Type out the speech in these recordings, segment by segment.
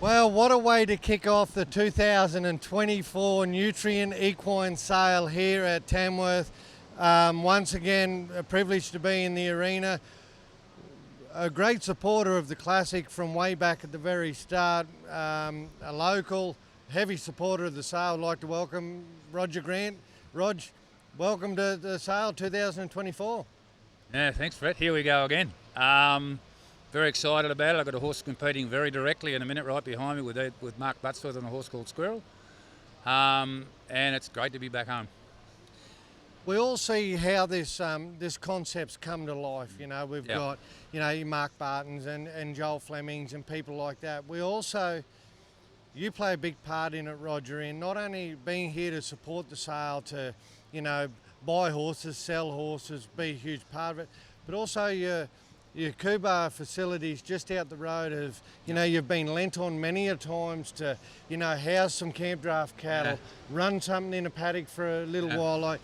Well, what a way to kick off the 2024 Nutrien Equine Sale here at Tamworth. Once again, a privilege to be in the arena. A great supporter of the Classic from way back at the very start. A local, heavy supporter of the sale. I'd like to welcome Rodger Grant. Rog, welcome to the sale 2024. Yeah, thanks, Brett. Here we go again. Very excited about it. I've got a horse competing very directly in a minute right behind me with Mark Butsworth on a horse called Squirrel. And it's great to be back home. We all see how this concept's come to life. You know, we've got, your Mark Bartons and Joel Flemings and people like that. We also, you play a big part in it, Rodger, in not only being here to support the sale, to, buy horses, sell horses, be a huge part of it, but also your Koobah facilities just out the road have, you've been lent on many a times to, house some Campdraft cattle, run something in a paddock for a little while.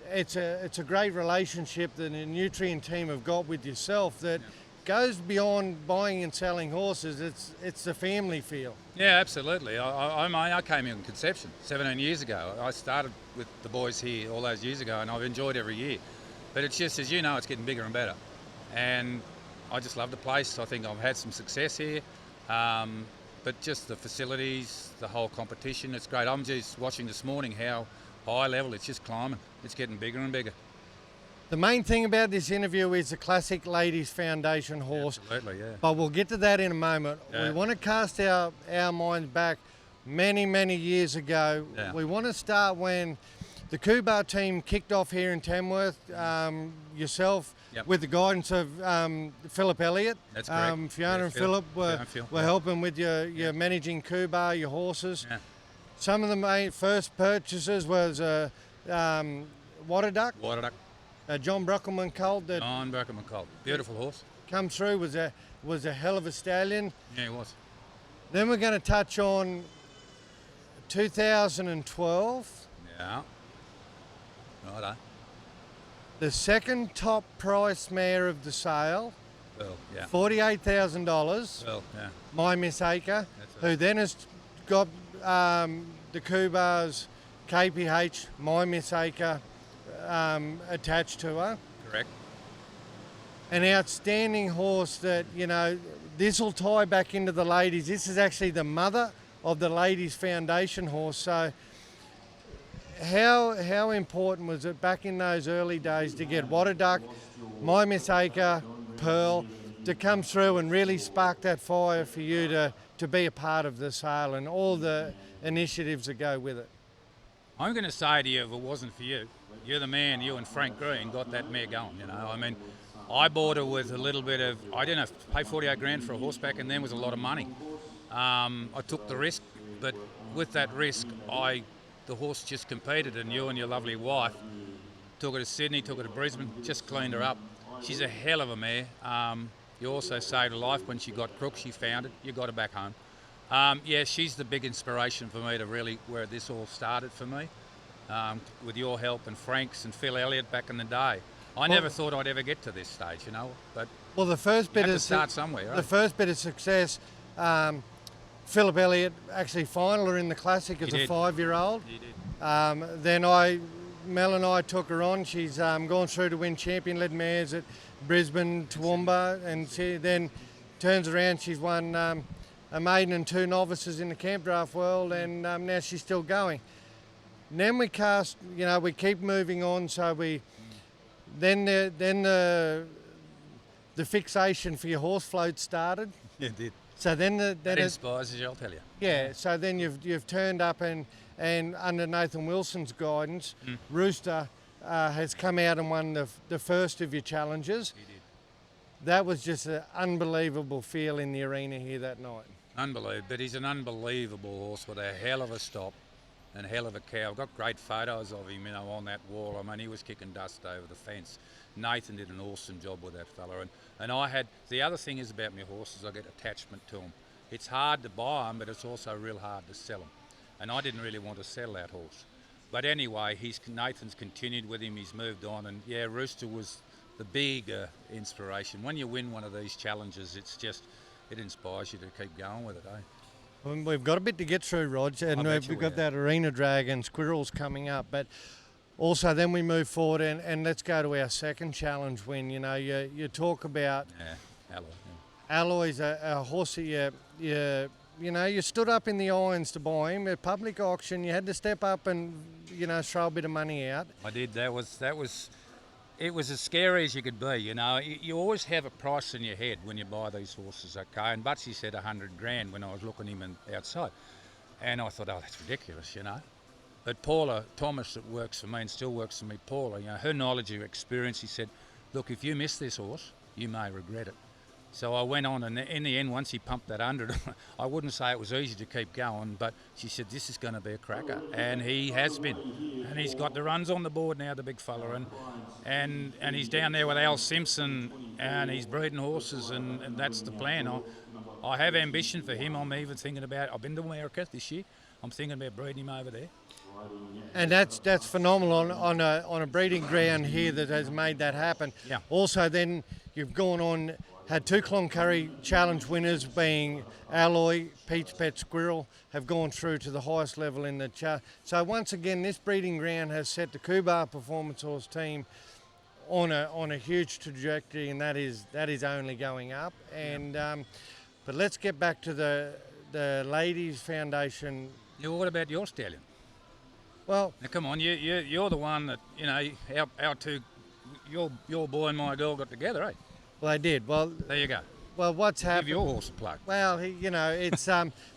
It's a great relationship that the Nutrien team have got with yourself that goes beyond buying and selling horses. It's the family feel. Yeah, absolutely. I came in conception 17 years ago. I started with the boys here all those years ago, and I've enjoyed every year. But it's just, as you know, it's getting bigger and better. And I just love the place. I think I've had some success here. But just the facilities, the whole competition, it's great. I'm just watching this morning how high level it's just climbing. It's getting bigger and bigger. The main thing about this interview is the Classic Ladies Foundation horse. Absolutely, yeah. But we'll get to that in a moment. Yeah. We want to cast our minds back many, many years ago. Yeah. We want to start when the Koobah team kicked off here in Tamworth, yourself, with the guidance of Philip Elliott. That's correct. Fiona and Philip were helping with your managing Koobah, your horses. Yeah. Some of the first purchases was Water Duck. Water Duck. John Bruckelman colt. John Bruckelman colt. Beautiful horse. Come through, was a hell of a stallion. Yeah, he was. Then we're going to touch on 2012. Yeah. Righto. The second top price mare of the sale. Well, yeah. $48,000. Well, yeah. My Miss Acre, That's who then has got the Koobah's KPH, My Miss Acre, attached to her. Correct. An outstanding horse that, this will tie back into the ladies. This is actually the mother of the Ladies Foundation horse. So how important was it back in those early days to get Water Duck, My Miss Acre, Pearl, to come through and really spark that fire for you to be a part of the sale and all the initiatives that go with it? I'm going to say to you, if it wasn't for you, you're the man, you and Frank Green got that mare going, I mean, I bought her with a little bit of, I didn't have to pay 48 grand for a horse back, and then was a lot of money. I took the risk, but with that risk, the horse just competed, and you and your lovely wife took her to Sydney, took her to Brisbane, just cleaned her up. She's a hell of a mare. You also saved her life when she got crook. She found it. You got her back home. Yeah, she's the big inspiration for me to really where this all started for me, with your help and Frank's and Phil Elliott back in the day. I never thought I'd ever get to this stage, but the first bit to start somewhere. Right? The first bit of success, Philip Elliott actually finaled her in the Classic as a 5-year-old. He did. Then Mel and I took her on. She's gone through to win champion-led mares at Brisbane, Toowoomba, and she then turns around. She's won a maiden and 2 novices in the Campdraft world, and now she's still going. And then we we keep moving on. So then the fixation for your horse float started. Yeah, it did. So then that inspires you, I'll tell you. Yeah. So then you've turned up and under Nathan Wilson's guidance, Rooster has come out and won the first of your challenges. He did. That was just an unbelievable feel in the arena here that night. Unbelievable, but he's an unbelievable horse with a hell of a stop and a hell of a cow. I've got great photos of him, on that wall. I mean, he was kicking dust over the fence. Nathan did an awesome job with that fella. And the other thing is about my horses, I get attachment to them. It's hard to buy them, but it's also real hard to sell them. And I didn't really want to sell that horse. But anyway, Nathan's continued with him, he's moved on. And yeah, Rooster was the big inspiration. When you win one of these challenges, it inspires you to keep going with it, eh? We've got a bit to get through, Rodger, and we've got that arena drag and squirrels coming up. But also then we move forward and let's go to our second challenge win. You know, you talk about Alloy. Alloy's a horse that you stood up in the irons to buy him. At public auction, you had to step up and, throw a bit of money out. I did. It was as scary as you could be, you know. You always have a price in your head when you buy these horses, okay? And Butsy said 100 grand when I was looking him outside. And I thought, oh, that's ridiculous, you know. But Paula Thomas, that works for me and still works for me, Paula, her knowledge, her experience, he said, look, if you miss this horse, you may regret it. So I went on, and in the end, once he pumped that 100, I wouldn't say it was easy to keep going, but she said, this is going to be a cracker. And he has been. And he's got the runs on the board now, the big fella. And he's down there with Al Simpson, and he's breeding horses, and that's the plan. I have ambition for him. I'm even thinking about, I've been to America this year. I'm thinking about breeding him over there. And that's phenomenal on a breeding ground here that has made that happen. Yeah. Also, then you've gone on, had two Cloncurry Challenge winners being Alloy, Pete's Pet Squirrel, have gone through to the highest level in the chart. So once again, this breeding ground has set the Koobah Performance Horse team on a huge trajectory, and that is only going up. And but let's get back to the Ladies Foundation. Yeah, well, what about your stallion? Well, now come on, you're the one that our two, your boy and my girl got together, eh? Well, they did. Well, there you go. Well, what's happened? Give your horse a plug. Well, it's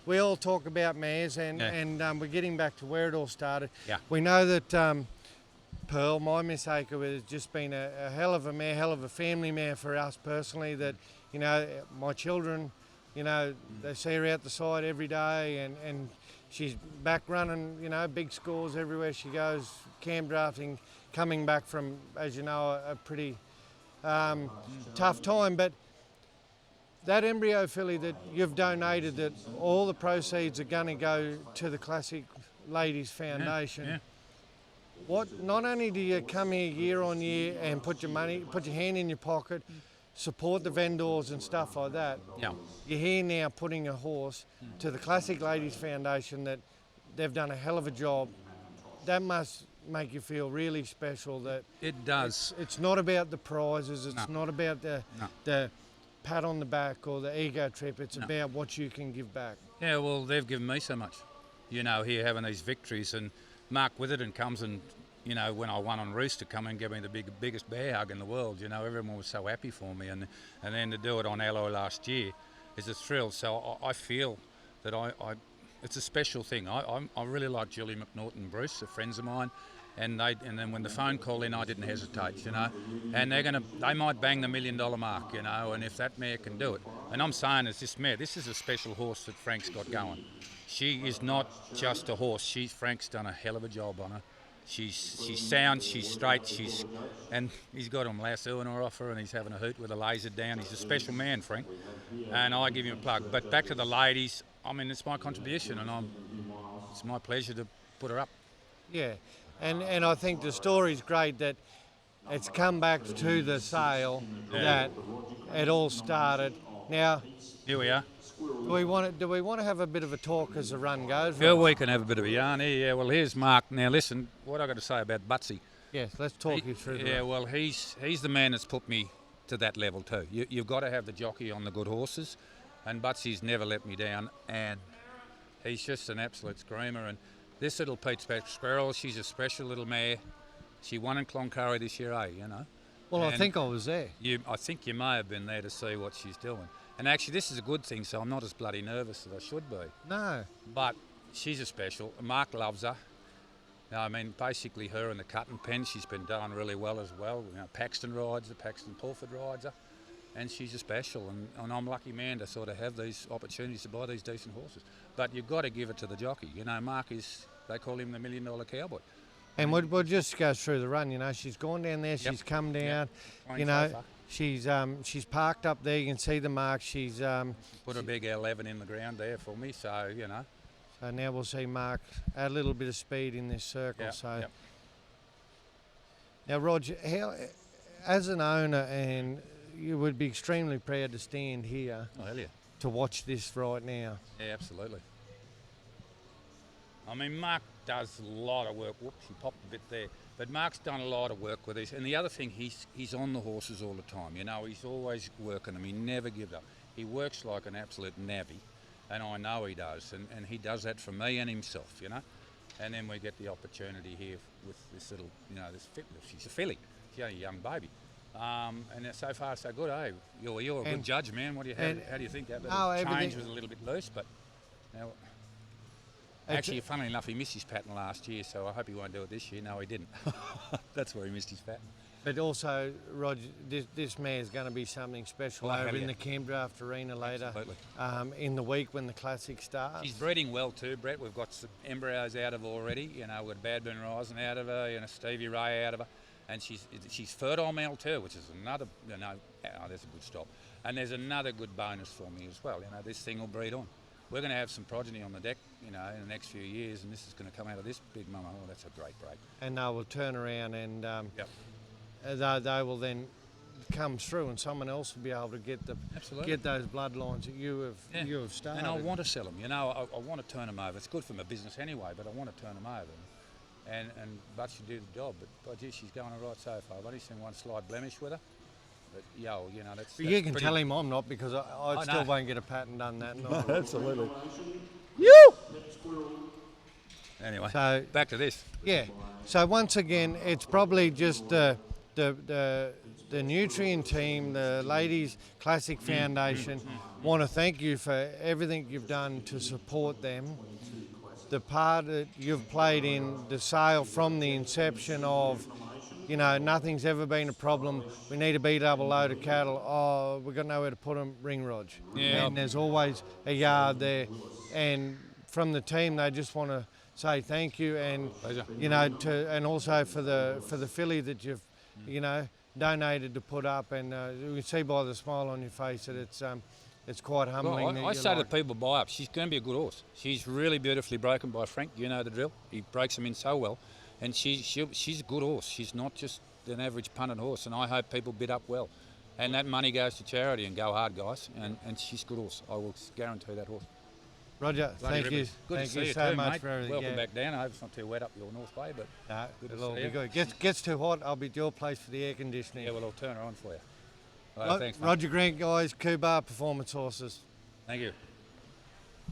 we all talk about mares, and we're getting back to where it all started. Yeah. We know that Pearl, My Miss Acre, has just been a hell of a mare, hell of a family mare for us personally. That my children, they see her out the side every day, and she's back running, big scores everywhere she goes, Campdrafting, coming back from, as you know, a pretty tough time. But that embryo filly that you've donated, that all the proceeds are going to go to the Classic Ladies Foundation. Yeah. What? Not only do you come here year on year and put your hand in your pocket, support the vendors and stuff like that. Yeah. You're here now putting a horse to the Classic Ladies Foundation that they've done a hell of a job. That must make you feel really special. That it does. It's not about the prizes. It's not about the pat on the back or the ego trip. It's about what you can give back. Yeah, well, they've given me so much. Here having these victories, and Mark Witherden comes and, when I won on Rooster, come and give me the biggest bear hug in the world. Everyone was so happy for me, and then to do it on Alloy last year is a thrill. So I feel that it's a special thing. I really like Julie McNaughton Bruce, they're friends of mine. And then when the phone call in, I didn't hesitate, and they might bang the $1 million mark, and if that mare can do it. And I'm saying it's this mare, this is a special horse that Frank's got going. She is not just a horse. Frank's done a hell of a job on her. She's sound, she's straight, and he's got him lasso in her offer, and he's having a hoot with a laser down. He's a special man, Frank, and I give him a plug. But back to the ladies, it's my contribution, and it's my pleasure to put her up. Yeah. And I think the story's great that it's come back to the sale that it all started. Now, here we are. Do we want to have a bit of a talk as the run goes? Yeah, we can have a bit of a yarn here. Yeah, well, here's Mark. Now, listen, what I got to say about Butsy. Yes, let's talk you through that. Yeah, well, he's the man that's put me to that level too. You've got to have the jockey on the good horses, and Butsy's never let me down, and he's just an absolute screamer. And this little Pete's Pet Squirrel, she's a special little mare. She won in Cloncurry this year, Well, I think I was there. I think you may have been there to see what she's doing. And actually, this is a good thing, so I'm not as bloody nervous as I should be. No. But she's a special. Mark loves her. Basically her in the cutting pen, she's been done really well as well. Paxton rides her, Paxton Pulford rides her. And she's a special, and I'm a lucky man to sort of have these opportunities to buy these decent horses. But you've got to give it to the jockey. Mark they call him the $1 million cowboy. And we'll just go through the run. She's gone down there, she's come down. She's parked up there. You can see the mark. She's put a big 11 in the ground there for me. So So now we'll see Mark add a little bit of speed in this circle. Now, Rodger, how, as an owner, and you would be extremely proud to stand here. Oh, hell yeah. to watch this right now. Yeah, absolutely. I mean, Mark does a lot of work. Whoops, he popped a bit there. But Mark's done a lot of work with this. And the other thing, he's on the horses all the time. You know, he's always working them. He never gives up. He works like an absolute navvy, and I know he does. And he does that for me and himself, you know. And then we get the opportunity here with this little, you know, she's a filly. She's only a young baby. And so far so good, eh? You're a good judge, man. How do you think that? Change was a little bit loose, but now... Actually, funnily enough, he missed his pattern last year, so I hope he won't do it this year. No, he didn't. That's where he missed his pattern. But also, Rodger, this mare's going to be something special over in the Campdraft arena later. Absolutely. In the week when the Classic starts. She's breeding well too, Brett. We've got some embryos out of her already. You know, we've got Bad Burn Rising out of her, you know, Stevie Ray out of her. And she's fertile male too, which is another, you know, that's a good stop. And there's another good bonus for me as well. You know, this thing will breed on. We're going to have some progeny on the deck, you know, in the next few years, and this is going to come out of this big mama. Oh, that's a great break. And they will turn around and they will then come through, and someone else will be able to get those bloodlines that you have started. And I want to sell them. You know, I want to turn them over. It's good for my business anyway, but I want to turn them over. And but she did the job. But gee, she's going all right so far. I've only seen one slight blemish with her. But you know, that's you can tell him I'm not, because I still won't get a pattern done that night. No, absolutely. You. Anyway, so back to this. Yeah. So once again, it's probably just the Nutrien team, the Ladies Classic Foundation. Want to thank you for everything you've done to support them. The part that you've played in the sale from the inception of, you know, nothing's ever been a problem. We need a B-double load of cattle. Oh, we've got nowhere to put them. Ring Rodger. Yeah. And there's always a yard there. And from the team, they just want to say thank you, and pleasure. You know, and also for the filly that you've, you know, donated to put up. And you can see by the smile on your face that it's quite humbling. Well, I say to people, buy up. She's going to be a good horse. She's really beautifully broken by Frank. You know the drill. He breaks them in so well. And she's a good horse. She's not just an average punted horse, and I hope people bid up well. And that money goes to charity, and go hard, guys. And she's a good horse. I will guarantee that horse. Rodger, thank you. Good thank to see you you so too, much mate. for everything. Welcome back down. I hope it's not too wet up your North Bay, but it'll be good. Gets too hot, I'll be at your place for the air conditioning. Yeah, well, I'll turn her on for you. All right, thanks, mate. Rodger Grant, guys, Koobah Performance Horses. Thank you.